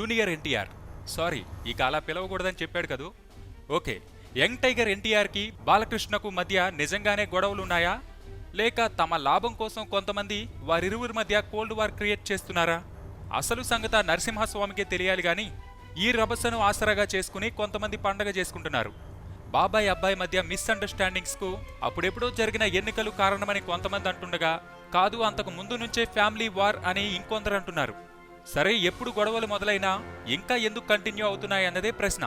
Junior NTR. Sorry, ఇక అలా పిలవకూడదని చెప్పాడు కదూ. ఓకే, యంగ్ టైగర్ ఎన్టీఆర్కి బాలకృష్ణకు మధ్య నిజంగానే గొడవలున్నాయా, లేక తమ లాభం కోసం కొంతమంది వారిరువురి మధ్య కోల్డ్ వార్ క్రియేట్ చేస్తున్నారా? అసలు సంగత నరసింహస్వామికే తెలియాలి గాని ఈ రభసను ఆసరాగా చేసుకుని కొంతమంది పండగ చేసుకుంటున్నారు. బాబాయ్ అబ్బాయి మధ్య మిస్అండర్స్టాండింగ్స్ కు అప్పుడెప్పుడో జరిగిన ఎన్నికలు కారణమని కొంతమంది అంటుండగా, కాదు అంతకు ముందు నుంచే ఫ్యామిలీ వార్ అని ఇంకొందరు అంటున్నారు. సరే, ఎప్పుడు గొడవలు మొదలైనా ఇంకా ఎందుకు కంటిన్యూ అవుతున్నాయన్నదే ప్రశ్న.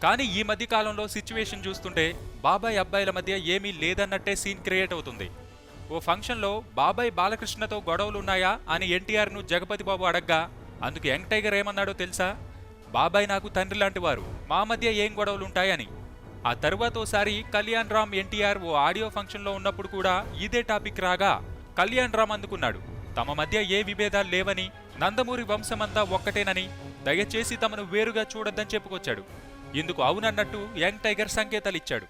కానీ ఈ మధ్య కాలంలో సిచ్యువేషన్ చూస్తుంటే బాబాయ్ అబ్బాయిల మధ్య ఏమీ లేదన్నట్టే సీన్ క్రియేట్ అవుతుంది. ఓ ఫంక్షన్లో బాబాయ్ బాలకృష్ణతో గొడవలున్నాయా అని ఎన్టీఆర్ను జగపతి బాబు అడగ్గా అందుకు యంగ్ టైగర్ ఏమన్నాడో తెలుసా? బాబాయ్ నాకు తండ్రి లాంటి వారు, మా మధ్య ఏం గొడవలుంటాయని. ఆ తరువాత ఓసారి కళ్యాణ్ రామ్ ఎన్టీఆర్ ఓ ఆడియో ఫంక్షన్లో ఉన్నప్పుడు కూడా ఇదే టాపిక్ రాగా కళ్యాణ్ రామ్ అందుకున్నాడు, తమ మధ్య ఏ విభేదాలు లేవని, నందమూరి వంశమంతా ఒక్కటేనని, దయచేసి తమను వేరుగా చూడొద్దని చెప్పుకొచ్చాడు. ఇందుకు అవునన్నట్టు యంగ్ టైగర్ సంకేతాలిచ్చాడు.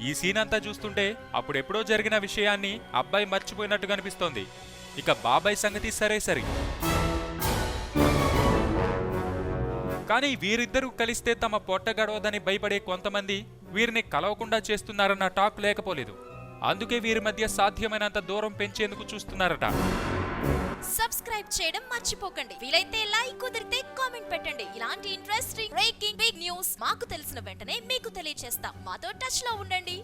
ఈ సీన్ అంతా చూస్తుంటే అప్పుడెప్పుడో జరిగిన విషయాన్ని అబ్బాయి మర్చిపోయినట్టు కనిపిస్తోంది. ఇక బాబాయ్ సంగతి సరే సరి. కానీ వీరిద్దరూ కలిస్తే తమ పొట్ట గడవదని భయపడే కొంతమంది వీరిని కలవకుండా చేస్తున్నారన్న టాక్ లేకపోలేదు. అందుకే వీరి మధ్య సాధ్యమైనంత దూరం పెంచేందుకు చూస్తున్నారట. సబ్స్క్రైబ్ చేయడం మర్చిపోకండి. వీలైతే లైక్, కుదిరితే కామెంట్ పెట్టండి. ఇలాంటి ఇంట్రెస్టింగ్ బ్రేకింగ్ బిగ్ న్యూస్ మాకు తెలిసిన వెంటనే మీకు తెలియజేస్తాం. మాతో టచ్ లో ఉండండి.